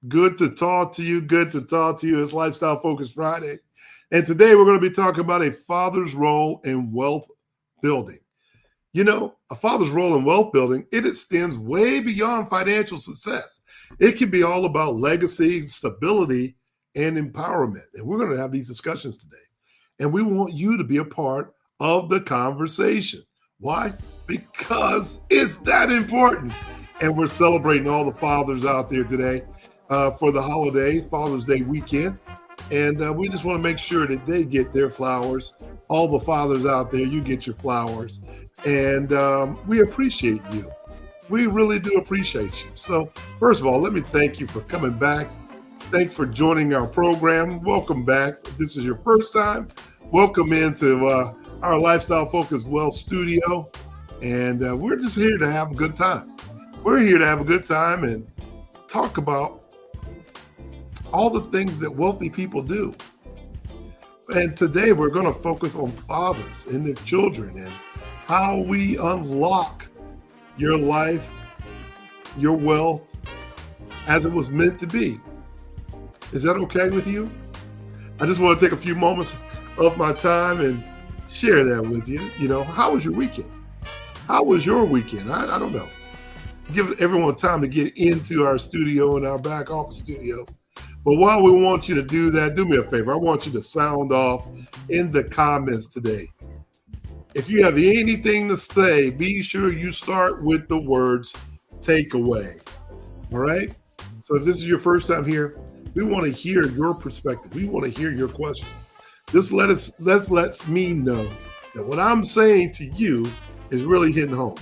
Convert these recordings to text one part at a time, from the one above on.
Good to talk to you. Good to talk to you. It's Lifestyle Focus Friday. And today we're going to be talking about a father's role in wealth building. You know, a father's role in wealth building, it extends way beyond financial success. It can be all about legacy, stability, and empowerment. And we're going to have these discussions today. And we want you to be a part of the conversation. Why? Because it's that important. And we're celebrating all the fathers out there today for the holiday, Father's Day weekend. And we just want to make sure that they get their flowers. All the fathers out there, you get your flowers. And we appreciate you. We really do appreciate you. So first of all, let me thank you for coming back. Thanks for joining our program. Welcome back. If this is your first time, welcome into our Lifestyle Focus Wealth studio. And we're just here to have a good time. We're here to have a good time and talk about all the things that wealthy people do. And today we're going to focus on fathers and their children and how we unlock your life, your wealth, as it was meant to be. Is that okay with you? I just want to take a few moments of my time and share that with you. You know, how was your weekend? How was your weekend? I don't know. Give everyone time to get into our studio and our back office studio. But while we want you to do that, do me a favor. I want you to sound off in the comments today. If you have anything to say, be sure you start with the words takeaway. All right? So if this is your first time here, we want to hear your perspective. We want to hear your questions. This lets me know that what I'm saying to you is really hitting home.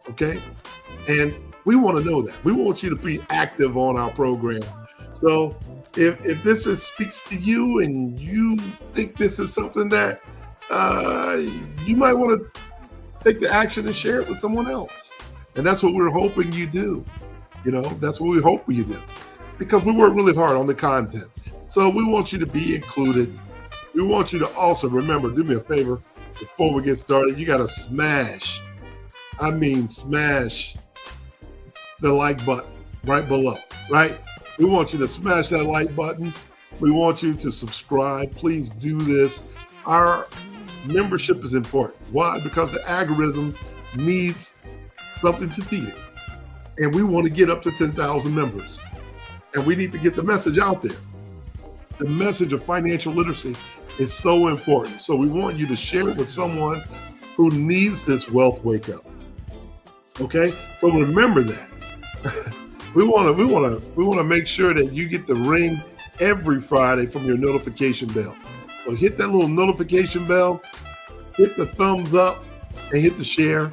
Okay? And we want to know that. We want you to be active on our program. So if this speaks to you and you think this is something that you might want to take the action and share it with someone else. And that's what we're hoping you do. You know, that's what we hope you do. Because we work really hard on the content. So we want you to be included. We want you to also remember, do me a favor, before we get started, you got to smash the like button right below, right? We want you to smash that like button. We want you to subscribe. Please do this. Our membership is important. Why? Because the algorithm needs something to feed it. And we want to get up to 10,000 members. And we need to get the message out there. The message of financial literacy is so important. So we want you to share it with someone who needs this wealth wake up. Okay? So remember that. We want to make sure that you get the ring every Friday from your notification bell. So hit that little notification bell, hit the thumbs up, and hit the share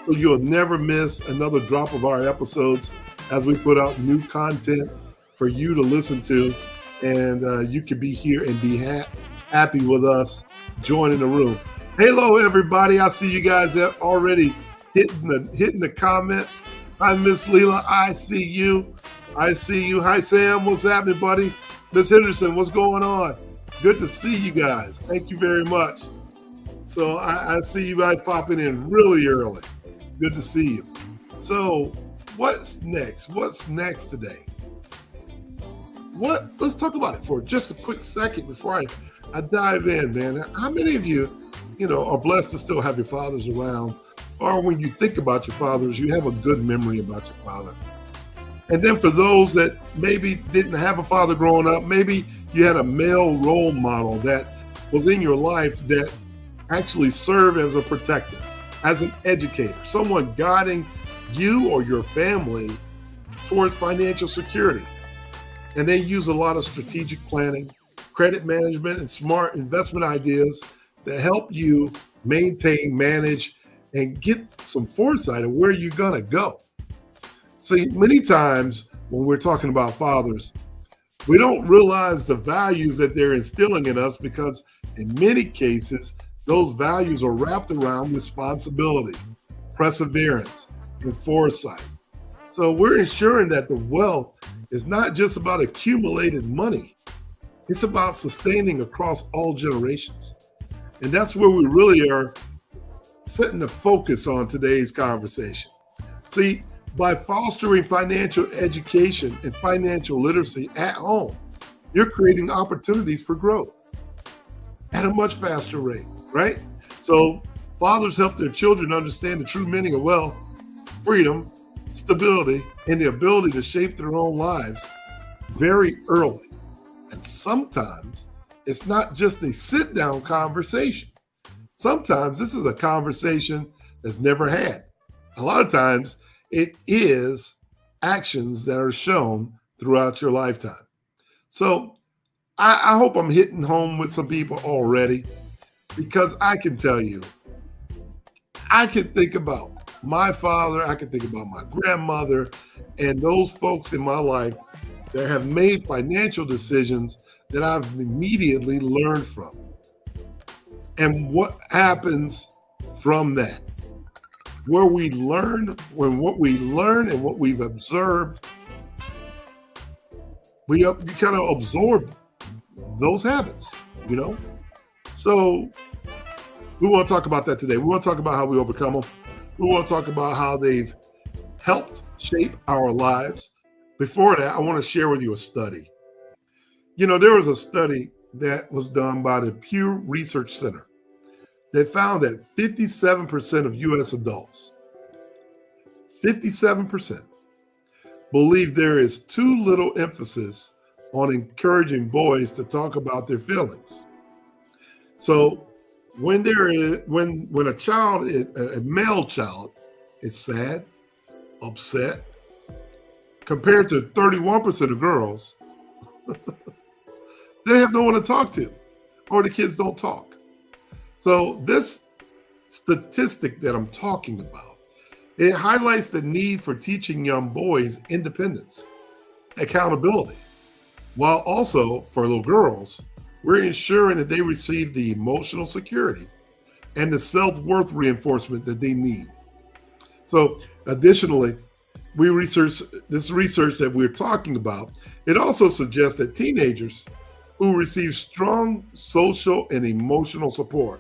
so you'll never miss another drop of our episodes as we put out new content for you to listen to. And you can be here and be happy with us joining the room. Hello, everybody. I see you guys already hitting the comments. Hi, Miss Leela. I see you. Hi, Sam. What's happening, buddy? Miss Henderson, what's going on? Good to see you guys. Thank you very much. So I see you guys popping in really early. Good to see you. So what's next? What's next today? Let's talk about it for just a quick second before I dive in, man. How many of you, are blessed to still have your fathers around? Or when you think about your fathers, you have a good memory about your father. And then for those that maybe didn't have a father growing up, maybe you had a male role model that was in your life that actually served as a protector, as an educator, someone guiding you or your family towards financial security. And they use a lot of strategic planning, credit management, and smart investment ideas that help you maintain, manage, and get some foresight of where you're going to go. See, many times when we're talking about fathers, we don't realize the values that they're instilling in us because in many cases, those values are wrapped around responsibility, perseverance, and foresight. So we're ensuring that the wealth is not just about accumulated money, it's about sustaining across all generations. And that's where we really are setting the focus on today's conversation. See, by fostering financial education and financial literacy at home, you're creating opportunities for growth at a much faster rate, right? So fathers help their children understand the true meaning of wealth, freedom, stability, and the ability to shape their own lives very early. And sometimes it's not just a sit-down conversation. Sometimes this is a conversation that's never had. A lot of times it is actions that are shown throughout your lifetime. So I hope I'm hitting home with some people already, because I can tell you, I can think about my father, I can think about my grandmother, and those folks in my life that have made financial decisions that I've immediately learned from. And what happens from that? Where we learn, when what we learn and what we've observed, we kind of absorb those habits, you know? So we want to talk about that today. We want to talk about how we overcome them. We want to talk about how they've helped shape our lives. Before that, I want to share with you a study. You know, there was a study that was done by the Pew Research Center that found that 57% of U.S. adults, 57%, believe there is too little emphasis on encouraging boys to talk about their feelings. So when a child, a male child, is sad, upset, compared to 31% of girls, they have no one to talk to, or the kids don't talk. So this statistic that I'm talking about, it highlights the need for teaching young boys independence, accountability, while also for little girls, we're ensuring that they receive the emotional security and the self-worth reinforcement that they need. So additionally, research that we're talking about, it also suggests that teenagers who receive strong social and emotional support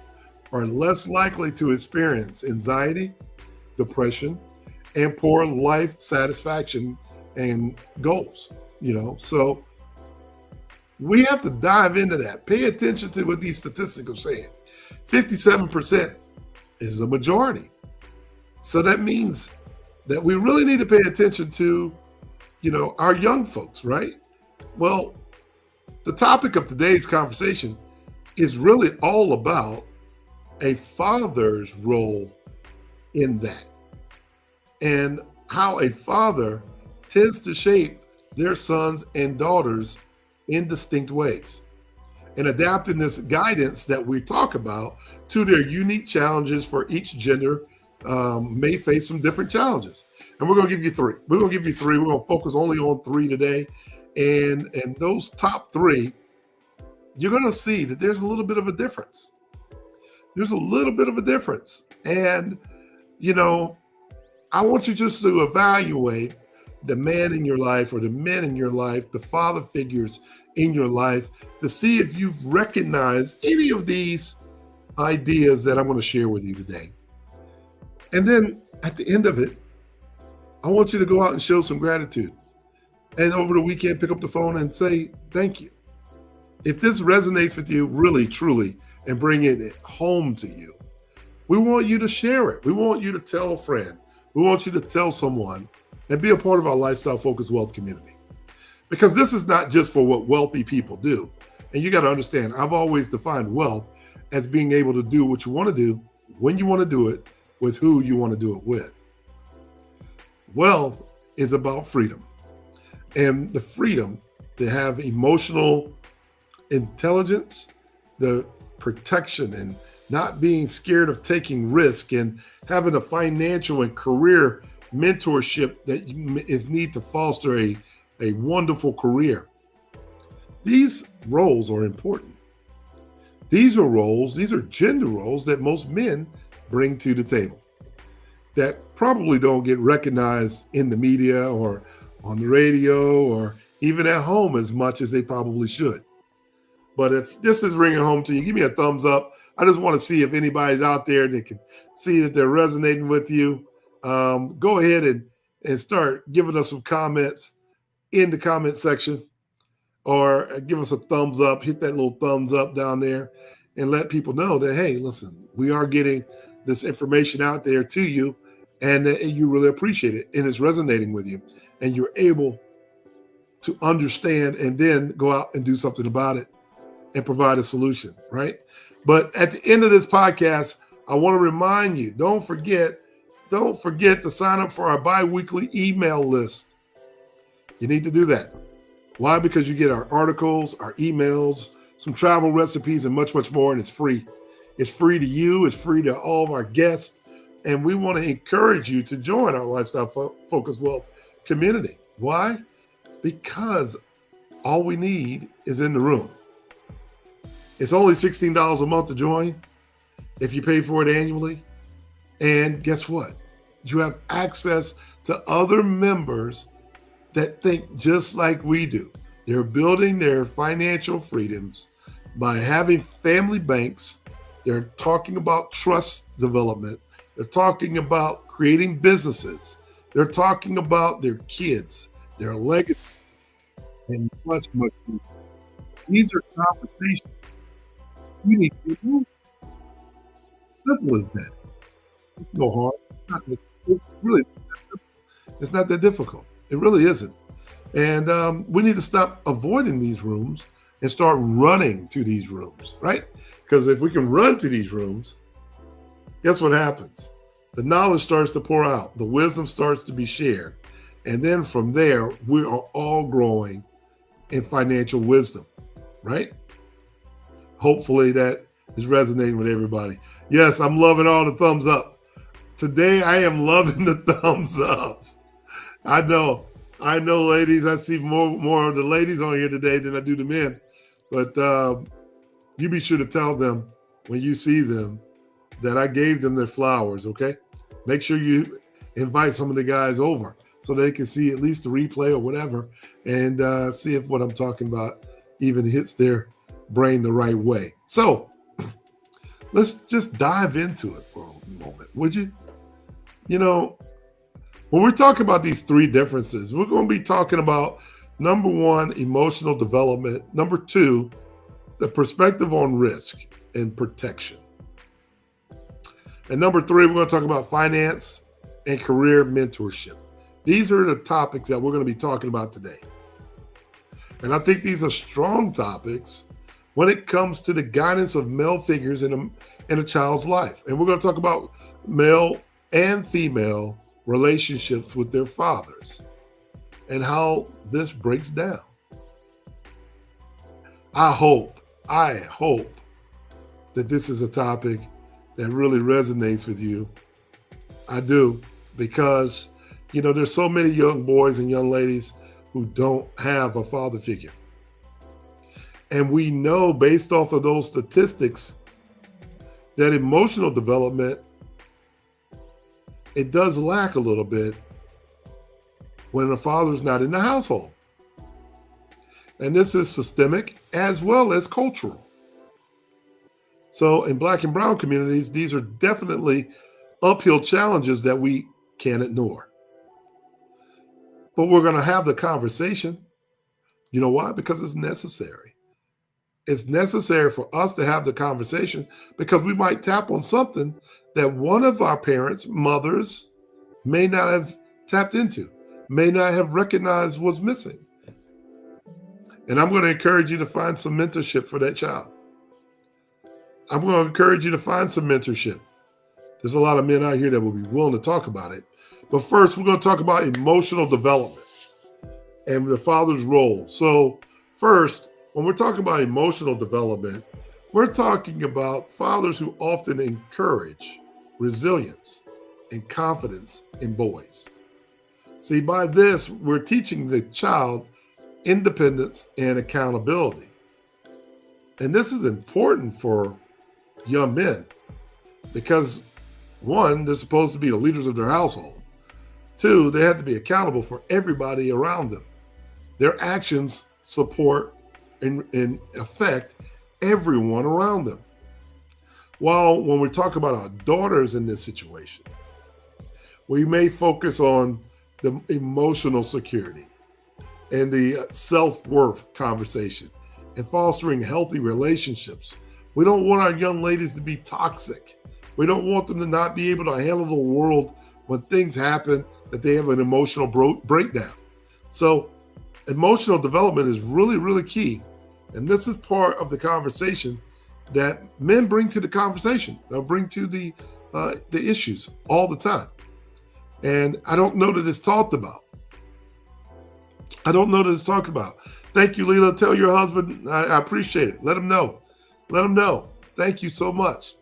are less likely to experience anxiety, depression, and poor life satisfaction and goals, you know? So we have to dive into that. Pay attention to what these statistics are saying. 57% is the majority. So that means that we really need to pay attention to, you know, our young folks, right? Well, the topic of today's conversation is really all about a father's role in that, and how a father tends to shape their sons and daughters in distinct ways, and adapting this guidance that we talk about to their unique challenges. For each gender may face some different challenges. And we're going to give you three. We're going to focus only on three today. And those top three, you're going to see that there's a little bit of a difference. And, you know, I want you just to evaluate the man in your life, or the men in your life, the father figures in your life, to see if you've recognized any of these ideas that I'm going to share with you today. And then at the end of it, I want you to go out and show some gratitude. And over the weekend, pick up the phone and say, thank you. If this resonates with you really, truly, and bring it home to you, we want you to share it. We want you to tell a friend. We want you to tell someone and be a part of our lifestyle focused wealth community. Because this is not just for what wealthy people do. And you got to understand, I've always defined wealth as being able to do what you want to do, when you want to do it, with who you want to do it with. Wealth is about freedom, and the freedom to have emotional intelligence, the protection and not being scared of taking risk, and having a financial and career mentorship that is need to foster a wonderful career. These roles are important. These are gender roles that most men bring to the table that probably don't get recognized in the media or on the radio or even at home as much as they probably should. But if this is ringing home to you, give me a thumbs up. I just want to see if anybody's out there that can see that they're resonating with you. Go ahead and start giving us some comments in the comment section, or give us a thumbs up. Hit that little thumbs up down there and let people know that, hey, listen, we are getting this information out there to you, and you really appreciate it, and it's resonating with you, and you're able to understand and then go out and do something about it and provide a solution, right? But at the end of this podcast, I want to remind you, don't forget to sign up for our bi-weekly email list. You need to do that. Why? Because you get our articles, our emails, some travel recipes, and much, much more, and it's free. It's free to you. It's free to all of our guests. And we want to encourage you to join our Lifestyle Focused Wealth community. Why? Because all we need is in the room. It's only $16 a month to join if you pay for it annually. And guess what? You have access to other members that think just like we do. They're building their financial freedoms by having family banks. They're talking about trust development. They're talking about creating businesses. They're talking about their kids, their legacy, and much, much more. These are conversations you need to do. Simple as that. It's no harm. It's not that difficult. It really isn't. And we need to stop avoiding these rooms and start running to these rooms, right? Because if we can run to these rooms, guess what happens? The knowledge starts to pour out. The wisdom starts to be shared. And then from there, we are all growing in financial wisdom, right? Hopefully that is resonating with everybody. Yes, I'm loving all the thumbs up. Today, I am loving the thumbs up. I know, ladies. I see more of the ladies on here today than I do the men. But you be sure to tell them when you see them that I gave them their flowers, okay? Make sure you invite some of the guys over so they can see at least the replay or whatever, and see if what I'm talking about even hits their brain the right way. So let's just dive into it for a moment, would you? You know, when we're talking about these three differences, we're going to be talking about, number one, emotional development. Number two, the perspective on risk and protection. And number three, we're going to talk about finance and career mentorship. These are the topics that we're going to be talking about today. And I think these are strong topics when it comes to the guidance of male figures in a child's life. And we're going to talk about male and female relationships with their fathers and how this breaks down. I hope that this is a topic that really resonates with you. I do, because, you know, there's so many young boys and young ladies who don't have a father figure. And we know, based off of those statistics, that emotional development, it does lack a little bit when the father's not in the household. And this is systemic as well as cultural. So in Black and brown communities, these are definitely uphill challenges that we can't ignore. But we're going to have the conversation. You know why? Because it's necessary. It's necessary for us to have the conversation, because we might tap on something that one of our parents, mothers, may not have tapped into. may not have recognized was missing. And I'm going to encourage you to find some mentorship for that child. I'm going to encourage you to find some mentorship. There's a lot of men out here that will be willing to talk about it. But first, we're going to talk about emotional development and the father's role. So first, when we're talking about emotional development, we're talking about fathers who often encourage resilience and confidence in boys. See, by this, we're teaching the child independence and accountability. And this is important for young men because, one, they're supposed to be the leaders of their household. Two, they have to be accountable for everybody around them. Their actions support and affect everyone around them. While when we talk about our daughters in this situation, we may focus on the emotional security and the self-worth conversation and fostering healthy relationships. We don't want our young ladies to be toxic. We don't want them to not be able to handle the world when things happen, that they have an emotional breakdown. So emotional development is really, really key. And this is part of the conversation that men bring to the conversation. They'll bring to the issues all the time. And I don't know that it's talked about. I don't know that it's talked about. Thank you, Leela. Tell your husband I appreciate it. Let him know. Let him know. Thank you so much.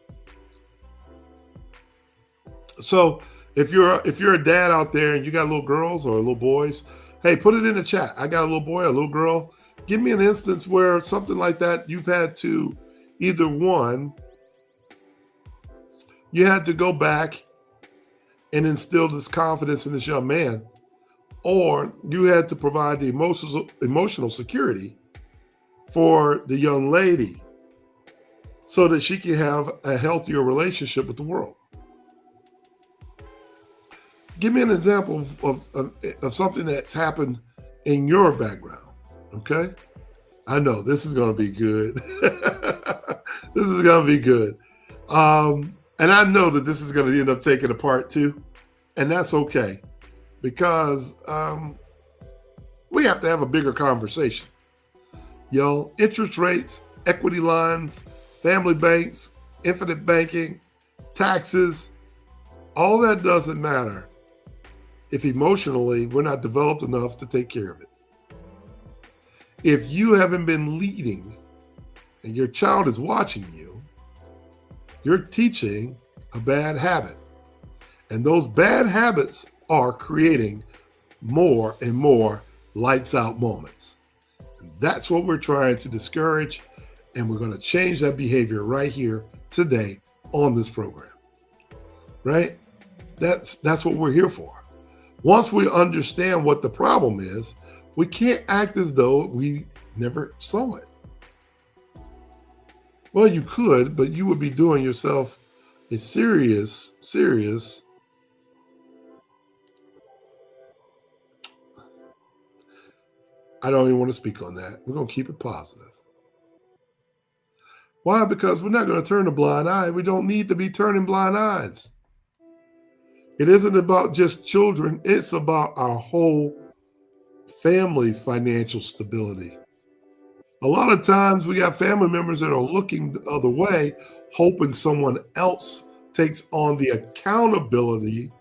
So if you're a dad out there and you got little girls or little boys, hey, put it in the chat. I got a little boy, a little girl. Give me an instance where something like that you've had to either one, you had to go back and instill this confidence in this young man, or you had to provide the emotional security for the young lady so that she can have a healthier relationship with the world. Give me an example of something that's happened in your background, okay? I know this is going to be good. This is going to be good. And I know that this is going to end up taking a part two, and that's okay because we have to have a bigger conversation. Yo, interest rates, equity lines, family banks, infinite banking, taxes, all that doesn't matter if emotionally we're not developed enough to take care of it. If you haven't been leading and your child is watching you, you're teaching a bad habit. And those bad habits are creating more and more lights out moments. And that's what we're trying to discourage. And we're going to change that behavior right here today on this program. Right? That's what we're here for. Once we understand what the problem is, we can't act as though we never saw it. Well, you could, but you would be doing yourself a serious, I don't even want to speak on that. We're going to keep it positive. Why? Because we're not going to turn a blind eye. We don't need to be turning blind eyes. It isn't about just children. It's about our whole family's financial stability. A lot of times we got family members that are looking the other way, hoping someone else takes on the accountability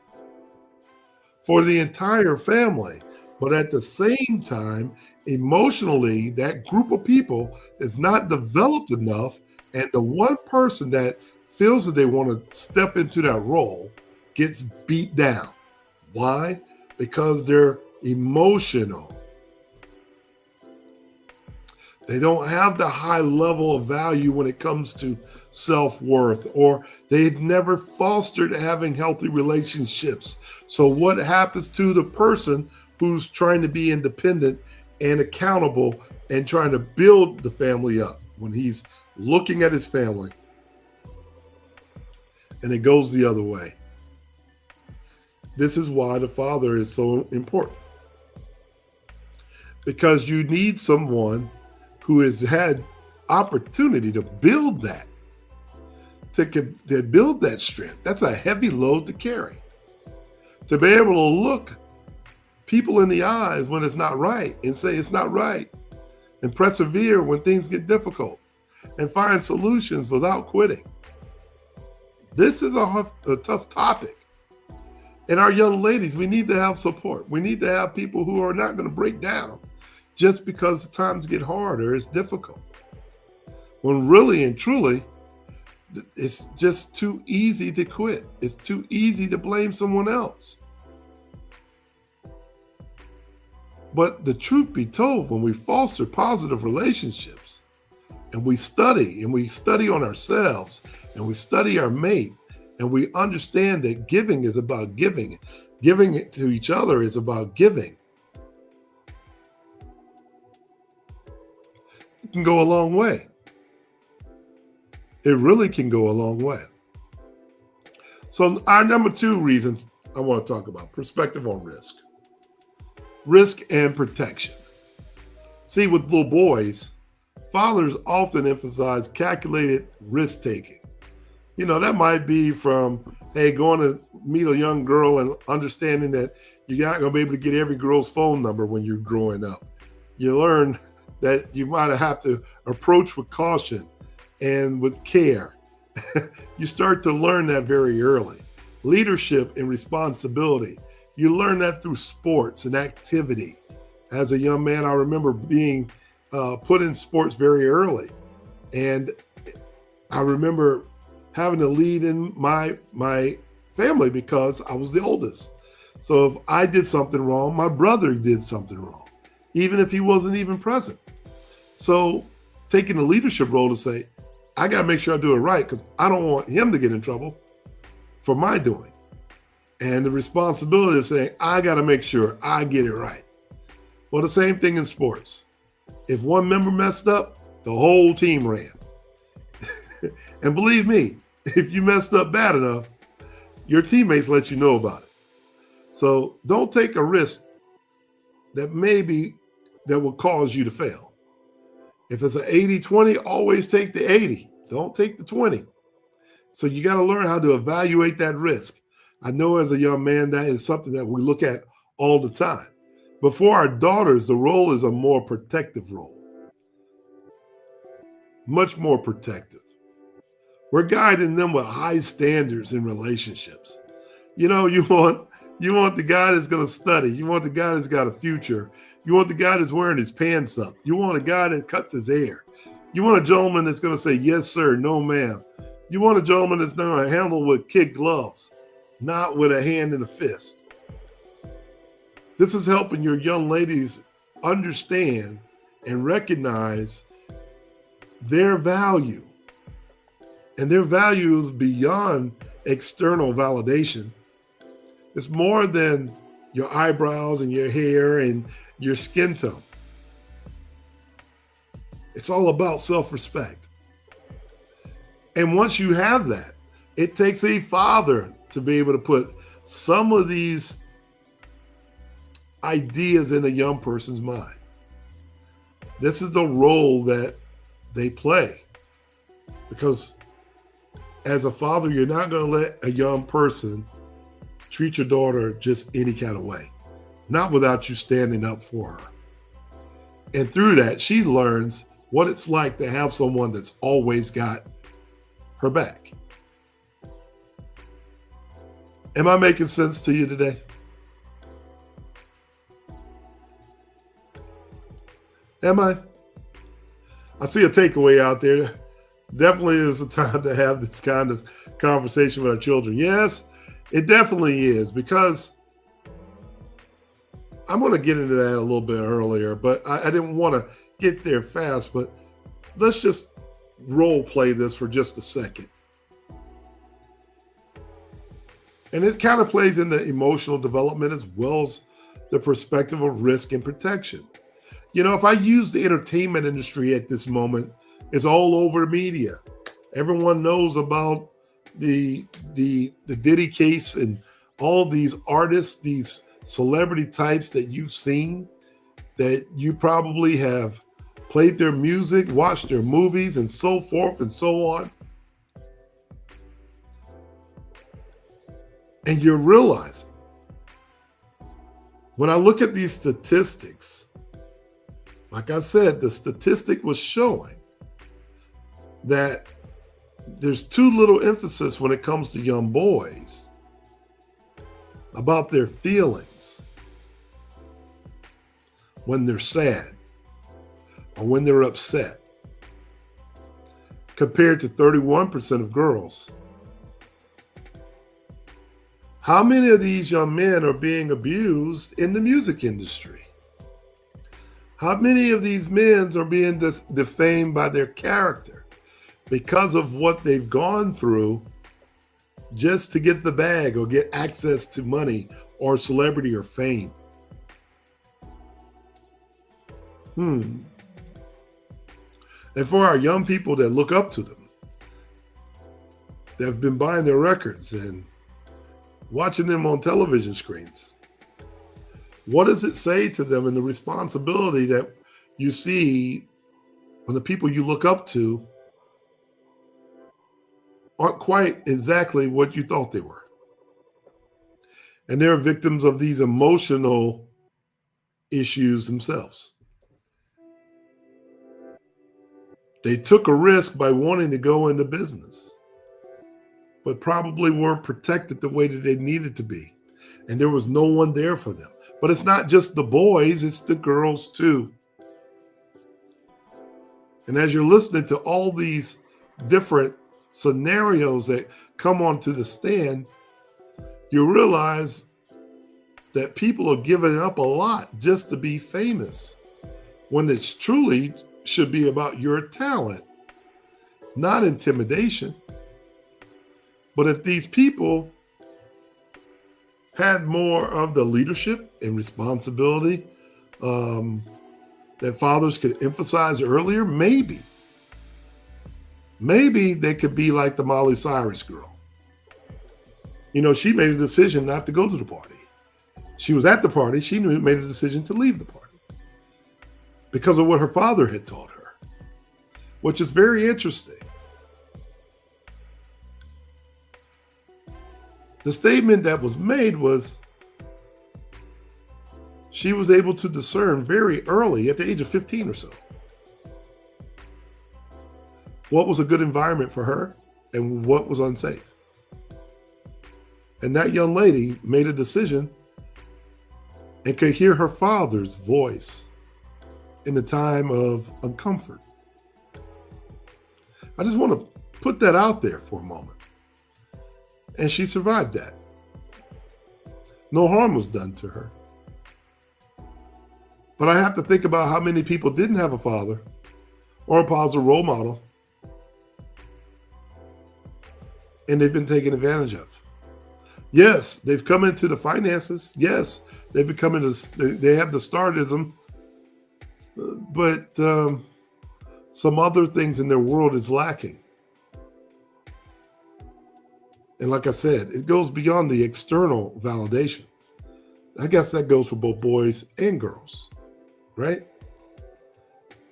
for the entire family. But at the same time, emotionally, that group of people is not developed enough. And the one person that feels that they want to step into that role gets beat down. Why? Because they're emotional. They don't have the high level of value when it comes to self-worth, or they've never fostered having healthy relationships. So what happens to the person who's trying to be independent and accountable and trying to build the family up when he's looking at his family and it goes the other way? This is why the father is so important, because you need someone who has had opportunity to build that, to build that strength. That's a heavy load to carry. To be able to look people in the eyes when it's not right and say it's not right, and persevere when things get difficult, and find solutions without quitting. This is a tough topic. And our young ladies, we need to have support. We need to have people who are not going to break down just because times get hard or it's difficult. When really and truly, it's just too easy to quit. It's too easy to blame someone else. But the truth be told, when we foster positive relationships and we study on ourselves and we study our mate and we understand that giving is about giving it to each other is about giving, it can go a long way. It really can go a long way. So our number 2 reason I want to talk about, perspective on risk. Risk and protection. See, with little boys, fathers often emphasize calculated risk taking. You know, that might be from, hey, going to meet a young girl and understanding that you're not going to be able to get every girl's phone number when you're growing up. You learn that you might have to approach with caution and with care. You start to learn that very early. Leadership and responsibility. You learn that through sports and activity. As a young man, I remember being put in sports very early. And I remember having to lead in my family because I was the oldest. So if I did something wrong, my brother did something wrong, even if he wasn't even present. So taking the leadership role to say, I got to make sure I do it right because I don't want him to get in trouble for my doing. And the responsibility of saying, I got to make sure I get it right. Well, the same thing in sports. If one member messed up, the whole team ran. And believe me, if you messed up bad enough, your teammates let you know about it. So don't take a risk that will cause you to fail. If it's an 80-20, always take the 80. Don't take the 20. So you got to learn how to evaluate that risk. I know as a young man, that is something that we look at all the time. But for our daughters, the role is a more protective role. Much more protective. We're guiding them with high standards in relationships. You know, you want the guy that's going to study. You want the guy that's got a future. You want the guy that's wearing his pants up. You want a guy that cuts his hair. You want a gentleman that's going to say, yes, sir, no, ma'am. You want a gentleman that's going to handle with kid gloves, not with a hand and a fist. This is helping your young ladies understand and recognize their value. And their value is beyond external validation. It's more than your eyebrows and your hair and your skin tone. It's all about self-respect. And once you have that, it takes a father to be able to put some of these ideas in a young person's mind. This is the role that they play. Because as a father, you're not going to let a young person treat your daughter just any kind of way, not without you standing up for her. And through that, she learns what it's like to have someone that's always got her back. Am I making sense to you today? Am I? I see a takeaway out there. Definitely is a time to have this kind of conversation with our children. Yes, it definitely is, because I'm going to get into that a little bit earlier, but I didn't want to get there fast, but let's just role play this for just a second. And it kind of plays into emotional development as well as the perspective of risk and protection. You know, if I use the entertainment industry at this moment, it's all over media. Everyone knows about the Diddy case and all these artists, these celebrity types that you've seen, that you probably have played their music, watched their movies, and so forth and so on. And you're realizing When I look at these statistics, like I said, the statistic was showing that there's too little emphasis when it comes to young boys about their feelings when they're sad or when they're upset, compared to 31% of girls. How many of these young men are being abused in the music industry? How many of these men are being defamed by their character because of what they've gone through just to get the bag or get access to money or celebrity or fame? And for our young people that look up to them, that have been buying their records and watching them on television screens, what does it say to them in the responsibility that you see when the people you look up to aren't quite exactly what you thought they were? And they're victims of these emotional issues themselves. They took a risk by wanting to go into business, but probably weren't protected the way that they needed to be. And there was no one there for them. But it's not just the boys, it's the girls too. And as you're listening to all these different scenarios that come onto the stand, you realize that people are giving up a lot just to be famous, when it's truly should be about your talent, not intimidation. But if these people had more of the leadership and responsibility that fathers could emphasize earlier, maybe they could be like the Miley Cyrus girl. You know, she made a decision not to go to the party. She was at the party. She made a decision to leave the party because of what her father had taught her, which is very interesting. The statement that was made was she was able to discern very early, at the age of 15 or so, what was a good environment for her and what was unsafe. And that young lady made a decision and could hear her father's voice in the time of uncomfort. I just want to put that out there for a moment. And she survived that. No harm was done to her. But I have to think about how many people didn't have a father or a positive role model, and they've been taken advantage of. Yes, they've come into the finances. Yes, they've become they have the stardism, but some other things in their world is lacking. And like I said, it goes beyond the external validation. I guess that goes for both boys and girls, right?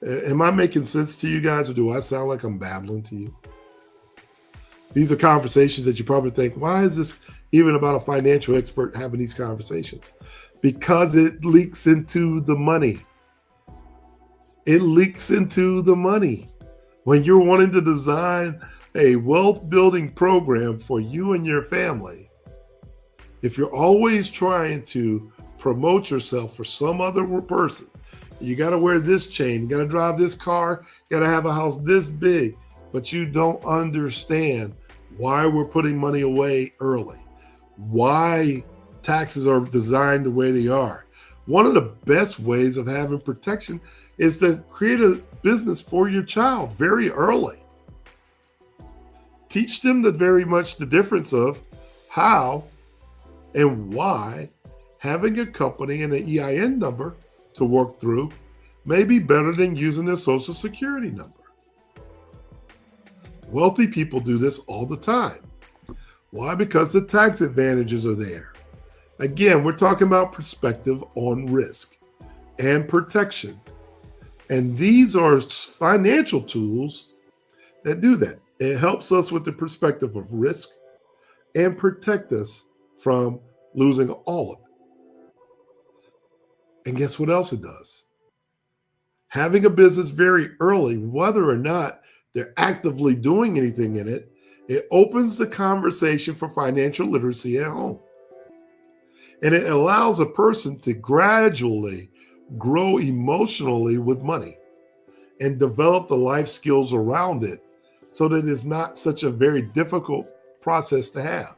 Am I making sense to you guys, or do I sound like I'm babbling to you? These are conversations that you probably think, why is this even about a financial expert having these conversations? Because it leaks into the money. It leaks into the money. When you're wanting to design a wealth building program for you and your family, if you're always trying to promote yourself for some other person, you got to wear this chain, you got to drive this car, you got to have a house this big, but you don't understand why we're putting money away early, why taxes are designed the way they are. One of the best ways of having protection is to create a business for your child very early. Teach them very much the difference of how and why having a company and an EIN number to work through may be better than using their social security number. Wealthy people do this all the time. Why? Because the tax advantages are there. Again, we're talking about perspective on risk and protection. And these are financial tools that do that. It helps us with the perspective of risk and protect us from losing all of it. And guess what else it does? Having a business very early, whether or not they're actively doing anything in it, it opens the conversation for financial literacy at home. And it allows a person to gradually grow emotionally with money and develop the life skills around it so that it's not such a very difficult process to have.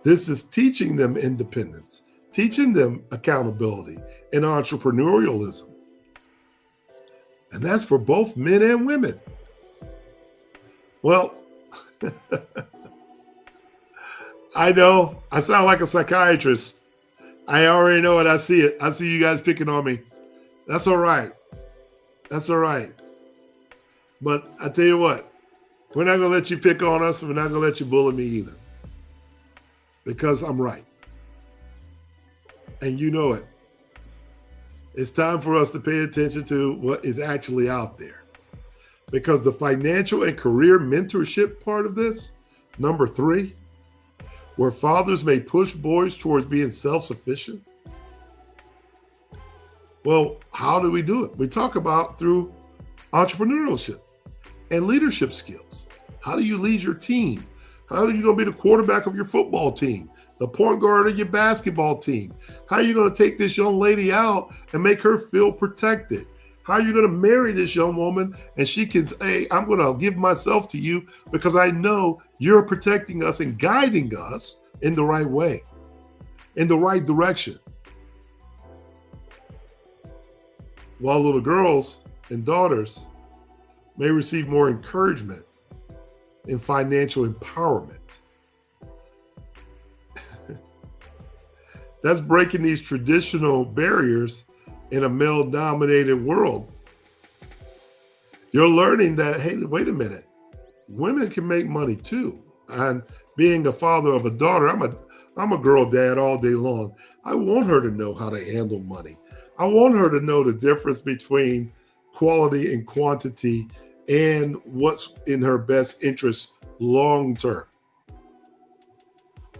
This is teaching them independence, teaching them accountability and entrepreneurialism. And that's for both men and women. Well, I know I sound like a psychiatrist. I already know it. I see it. I see you guys picking on me. That's all right. That's all right. But I tell you what, we're not going to let you pick on us. We're not going to let you bully me either. Because I'm right. And you know it. It's time for us to pay attention to what is actually out there. Because the financial and career mentorship part of this, number 3, where fathers may push boys towards being self-sufficient. Well, how do we do it? We talk about through entrepreneurship and leadership skills. How do you lead your team? How are you going to be the quarterback of your football team, the point guard of your basketball team? How are you going to take this young lady out and make her feel protected? How are you going to marry this young woman and she can say, I'm going to give myself to you because I know you're protecting us and guiding us in the right way, in the right direction. While little girls and daughters may receive more encouragement in financial empowerment. That's breaking these traditional barriers in a male-dominated world. You're learning that, hey, wait a minute, women can make money too. And being a father of a daughter, I'm a girl dad all day long. I want her to know how to handle money. I want her to know the difference between quality and quantity and what's in her best interest long term.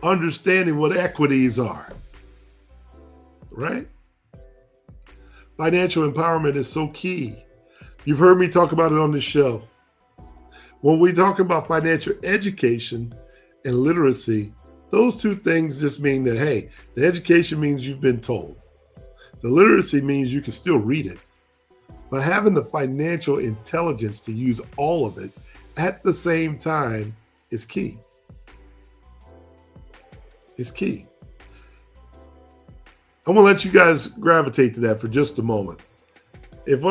Understanding what equities are, right? Financial empowerment is so key. You've heard me talk about it on this show. When we talk about financial education and literacy, those two things just mean that, hey, the education means you've been told. The literacy means you can still read it. But having the financial intelligence to use all of it at the same time is key. It's key. I'm gonna let you guys gravitate to that for just a moment. If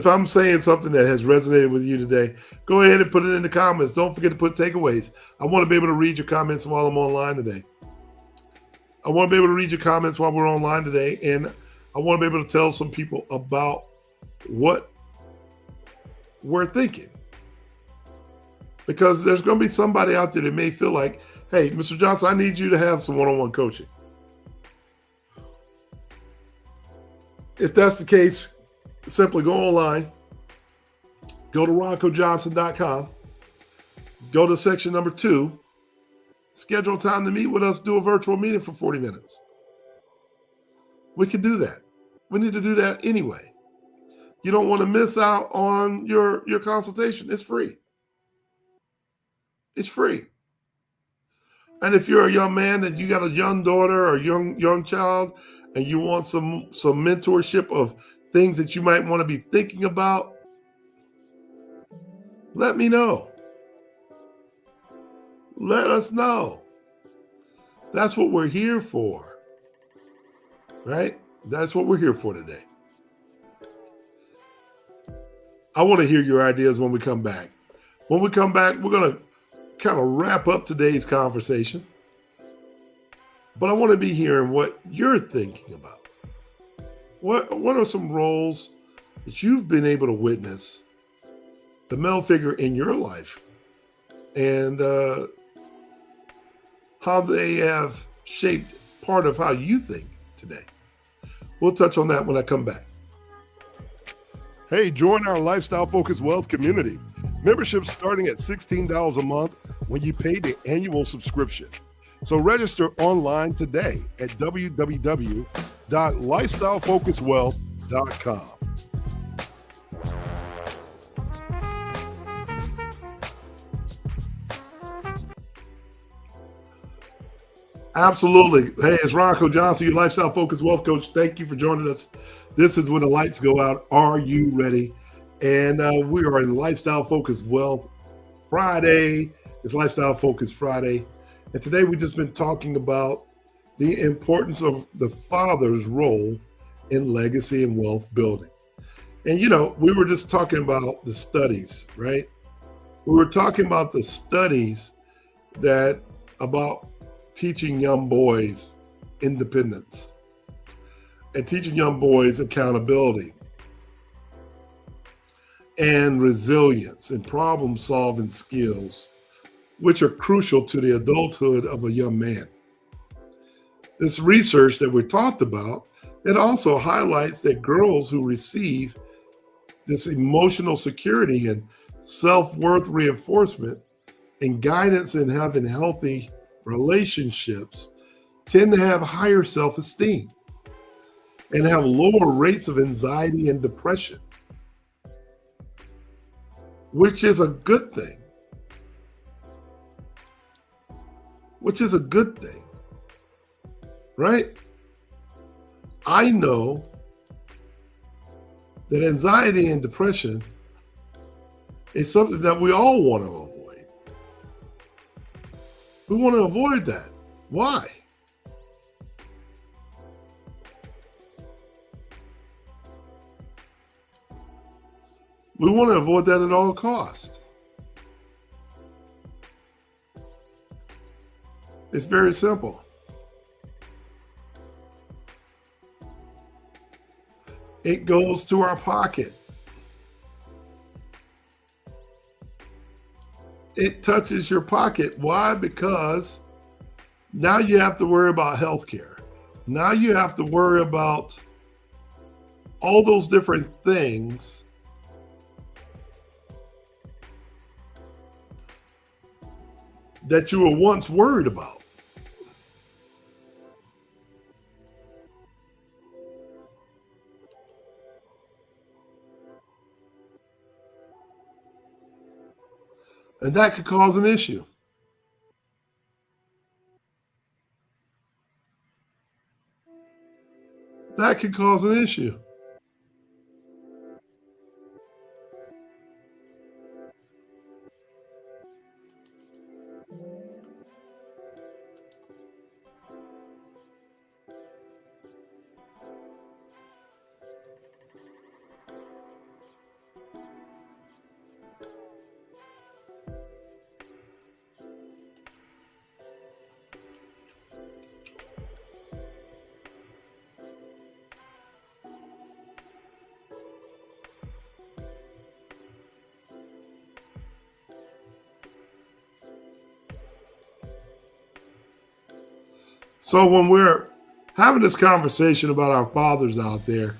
I'm saying something that has resonated with you today, go ahead and put it in the comments. Don't forget to put takeaways. I want to be able to read your comments while I'm online today. I want to be able to read your comments while we're online today, and I want to be able to tell some people about what we're thinking. Because there's going to be somebody out there that may feel like, hey, Mr. Johnson, I need you to have some one-on-one coaching. If that's the case, simply go online, go to roncojohnson.com, go to section number 2, schedule time to meet with us, do a virtual meeting for 40 minutes. We can do that. We need to do that anyway. You don't want to miss out on your consultation. It's free. It's free. And if you're a young man and you got a young daughter or young child and you want some mentorship of things that you might want to be thinking about, let me know. Let us know. That's what we're here for. Right? That's what we're here for today. I want to hear your ideas when we come back. When we come back, we're going to kind of wrap up today's conversation. But I want to be hearing what you're thinking about. What are some roles that you've been able to witness the male figure in your life and how they have shaped part of how you think today? We'll touch on that when I come back. Hey, join our lifestyle-focused wealth community. Membership starting at $16 a month when you pay the annual subscription. So register online today at www.roncojohnson.com. www.lifestylefocusedwealth.com. Absolutely. Hey, it's Ronco Johnson, your lifestyle focused wealth coach. Thank you for joining us. This is when the lights go out. Are you ready? And we are in Lifestyle Focused Wealth Friday. It's Lifestyle Focused Friday. And today we've just been talking about the importance of the father's role in legacy and wealth building. And, we were just talking about the studies, right? We were talking about the studies about teaching young boys independence and teaching young boys accountability and resilience and problem solving skills, which are crucial to the adulthood of a young man. This research that we talked about, it also highlights that girls who receive this emotional security and self-worth reinforcement and guidance in having healthy relationships tend to have higher self-esteem and have lower rates of anxiety and depression, which is a good thing. Right? I know that anxiety and depression is something that we all want to avoid. We want to avoid that. Why? We want to avoid that at all costs. It's very simple. It goes to our pocket. It touches your pocket. Why? Because now you have to worry about healthcare. Now you have to worry about all those different things that you were once worried about. And that could cause an issue. That could cause an issue. So when we're having this conversation about our fathers out there,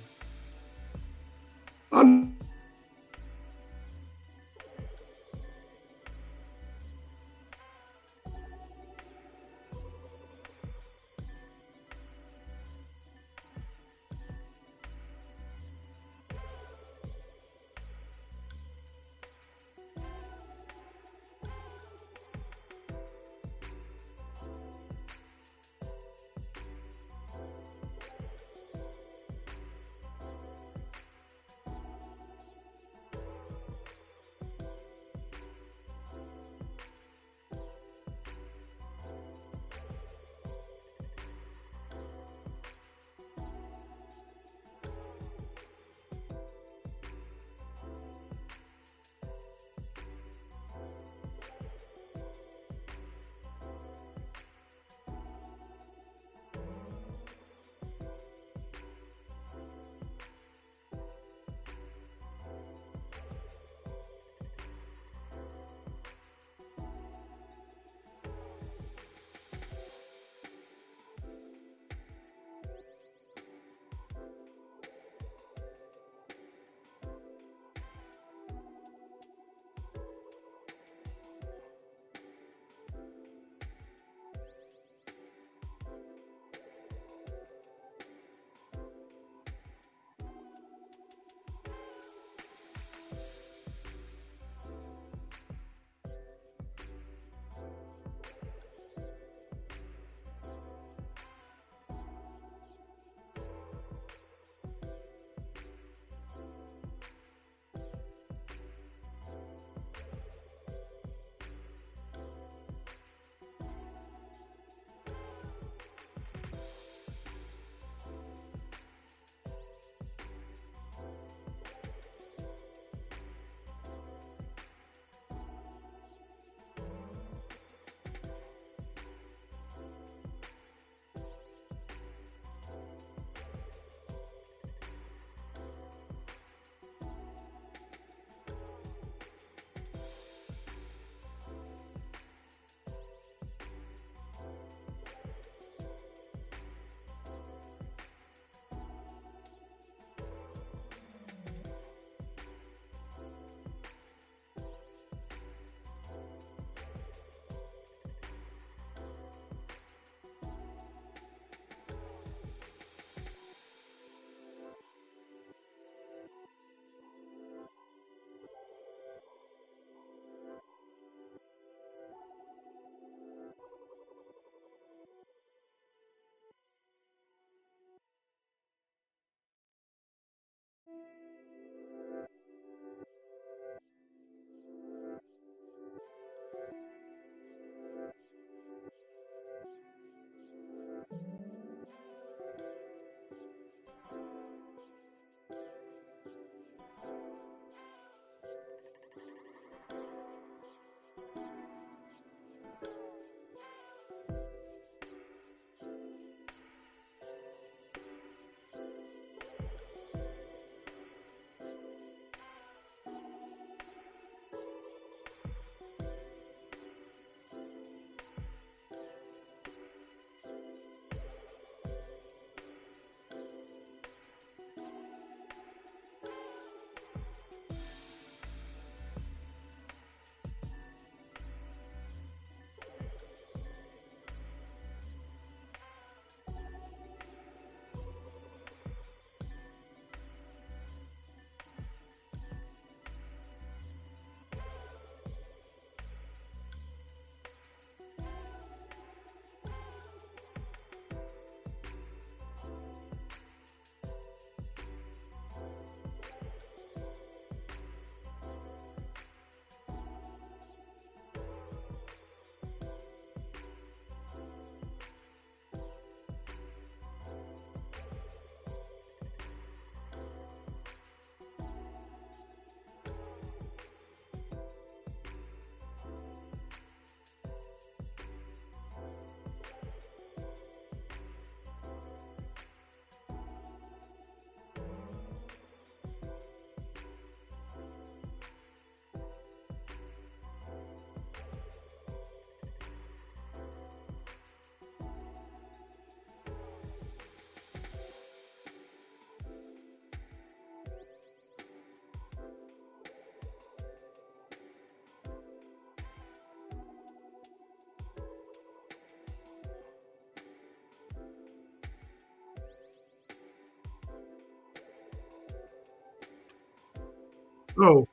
So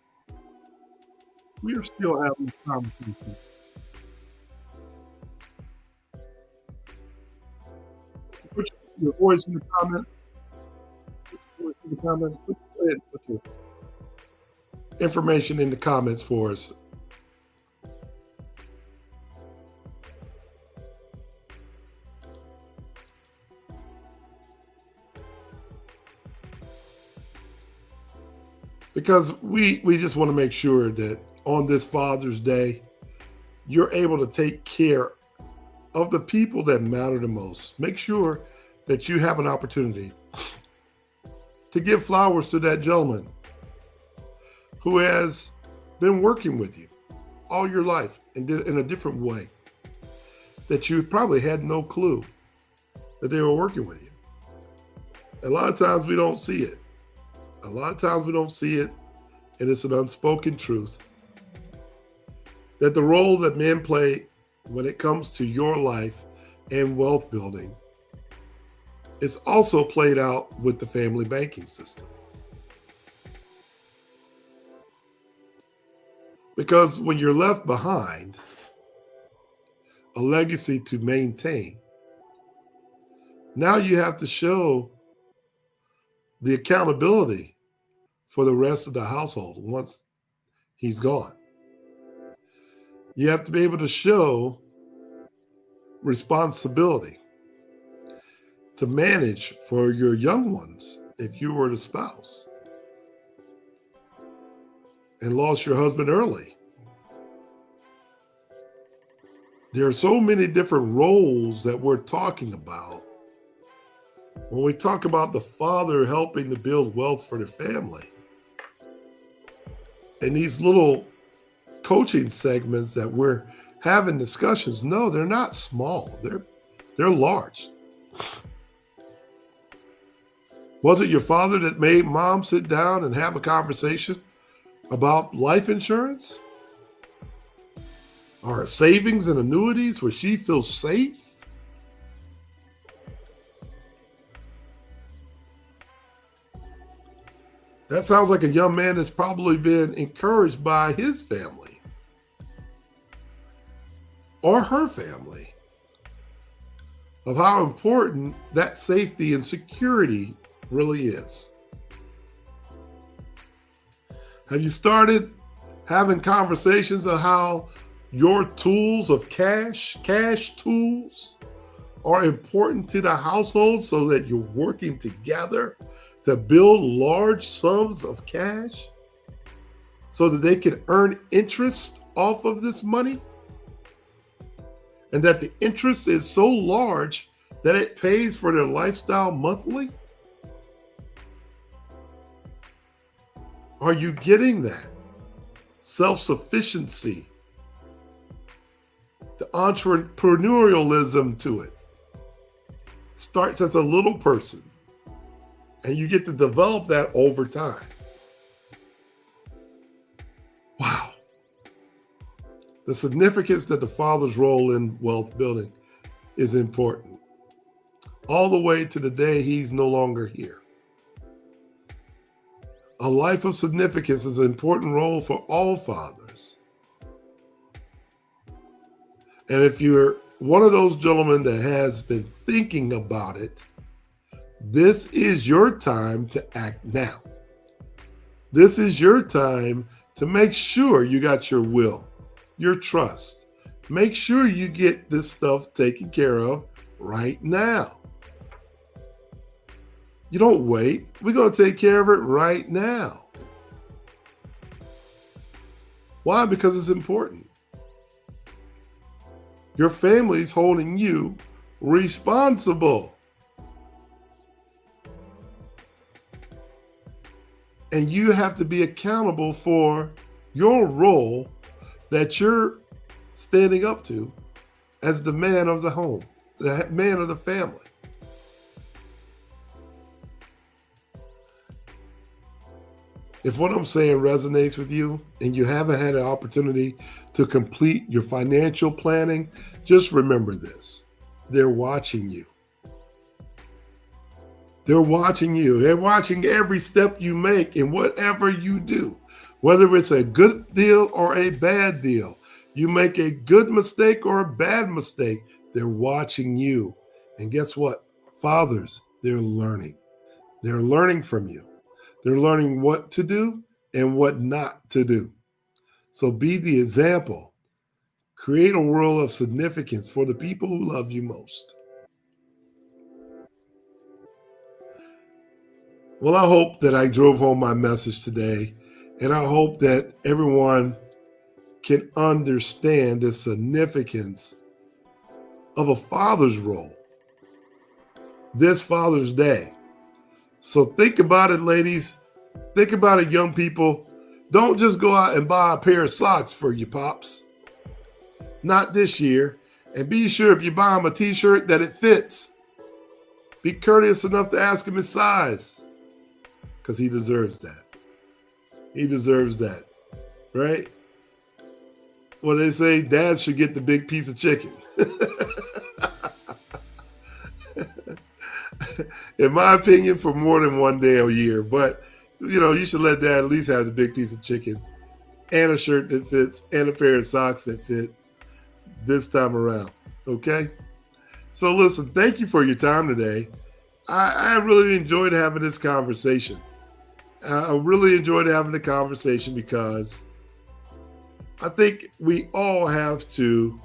we are still having this conversation. Put your voice in the comments. Put your voice in the comments. Go ahead and put your information in the comments for us. Because we just want to make sure that on this Father's Day, you're able to take care of the people that matter the most. Make sure that you have an opportunity to give flowers to that gentleman who has been working with you all your life and did it in a different way that you probably had no clue that they were working with you. A lot of times we don't see it. A lot of times we don't see it, and it's an unspoken truth that the role that men play when it comes to your life and wealth building is also played out with the family banking system. Because when you're left behind a legacy to maintain, now you have to show the accountability for the rest of the household once he's gone. You have to be able to show responsibility to manage for your young ones if you were the spouse and lost your husband early. There are so many different roles that we're talking about when we talk about the father helping to build wealth for the family. And these little coaching segments that we're having discussions, no, they're not small. They're large. Was it your father that made mom sit down and have a conversation about life insurance? Or savings and annuities where she feels safe? That sounds like a young man that's probably been encouraged by his family or her family of how important that safety and security really is. Have you started having conversations of how your tools of cash tools are important to the household so that you're working together to build large sums of cash so that they can earn interest off of this money? And that the interest is so large that it pays for their lifestyle monthly? Are you getting that? Self-sufficiency, the entrepreneurialism to it starts as a little person, and you get to develop that over time. Wow. The significance that the father's role in wealth building is important, all the way to the day he's no longer here. A life of significance is an important role for all fathers. And if you're one of those gentlemen that has been thinking about it, this is your time to act now. This is your time to make sure you got your will, your trust. Make sure you get this stuff taken care of right now. You don't wait. We're going to take care of it right now. Why? Because it's important. Your family's holding you responsible. And you have to be accountable for your role that you're standing up to as the man of the home, the man of the family. If what I'm saying resonates with you and you haven't had an opportunity to complete your financial planning, just remember this. They're watching you. They're watching you. They're watching every step you make and whatever you do. Whether it's a good deal or a bad deal, you make a good mistake or a bad mistake, they're watching you. And guess what? Fathers, they're learning. They're learning from you. They're learning what to do and what not to do. So be the example. Create a world of significance for the people who love you most. Well, I hope that I drove home my message today, and I hope that everyone can understand the significance of a father's role this Father's Day. So think about it, ladies. Think about it, young people. Don't just go out and buy a pair of socks for your pops. Not this year. And be sure if you buy him a t-shirt that it fits. Be courteous enough to ask him his size, because he deserves that. He deserves that, right? What they say, dad should get the big piece of chicken. In my opinion, for more than one day a year. But, you should let dad at least have the big piece of chicken and a shirt that fits and a pair of socks that fit this time around, okay? So listen, thank you for your time today. I really enjoyed having this conversation. I really enjoyed having the conversation because I think we all have to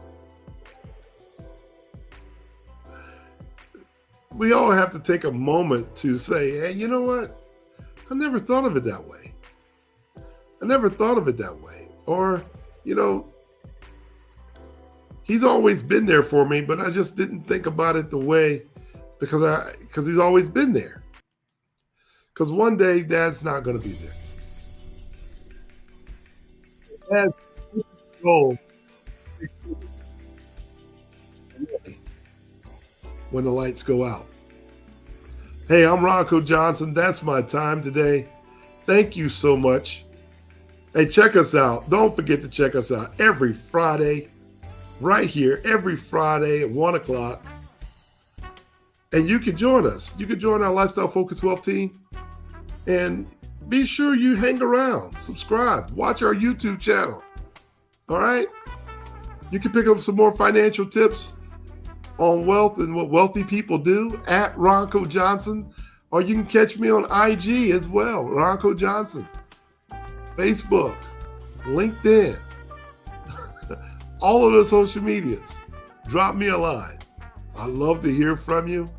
take a moment to say, hey, you know what? I never thought of it that way. Or, he's always been there for me, but I just didn't think about it the way because he's always been there. Because one day dad's not going to be there. Dad's goal when the lights go out. Hey, I'm Ronco Johnson. That's my time today. Thank you so much. Hey, check us out. Don't forget to check us out every Friday, right here, every Friday at 1 o'clock. And you can join us. You can join our Lifestyle Focused Wealth team. And be sure you hang around, subscribe, watch our YouTube channel. All right? You can pick up some more financial tips on wealth and what wealthy people do at Ronco Johnson. Or you can catch me on IG as well, Ronco Johnson. Facebook, LinkedIn, all of the social medias. Drop me a line. I'd love to hear from you.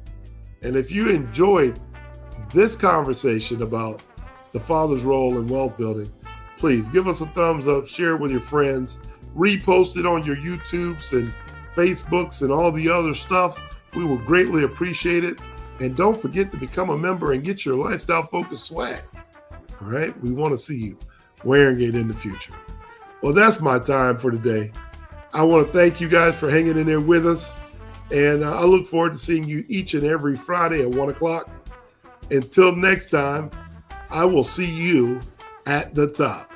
And if you enjoyed this conversation about the father's role in wealth building, please give us a thumbs up, share it with your friends, repost it on your YouTubes and Facebooks and all the other stuff. We will greatly appreciate it. And don't forget to become a member and get your lifestyle focused swag. All right? We want to see you wearing it in the future. Well, that's my time for today. I want to thank you guys for hanging in there with us. And I look forward to seeing you each and every Friday at 1 o'clock. Until next time, I will see you at the top.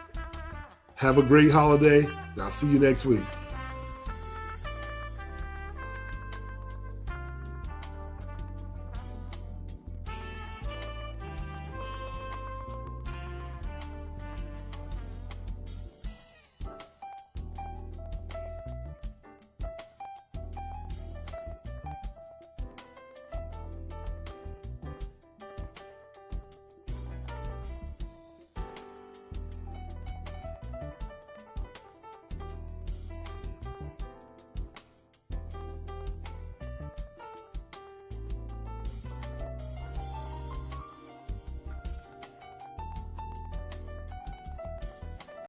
Have a great holiday, and I'll see you next week.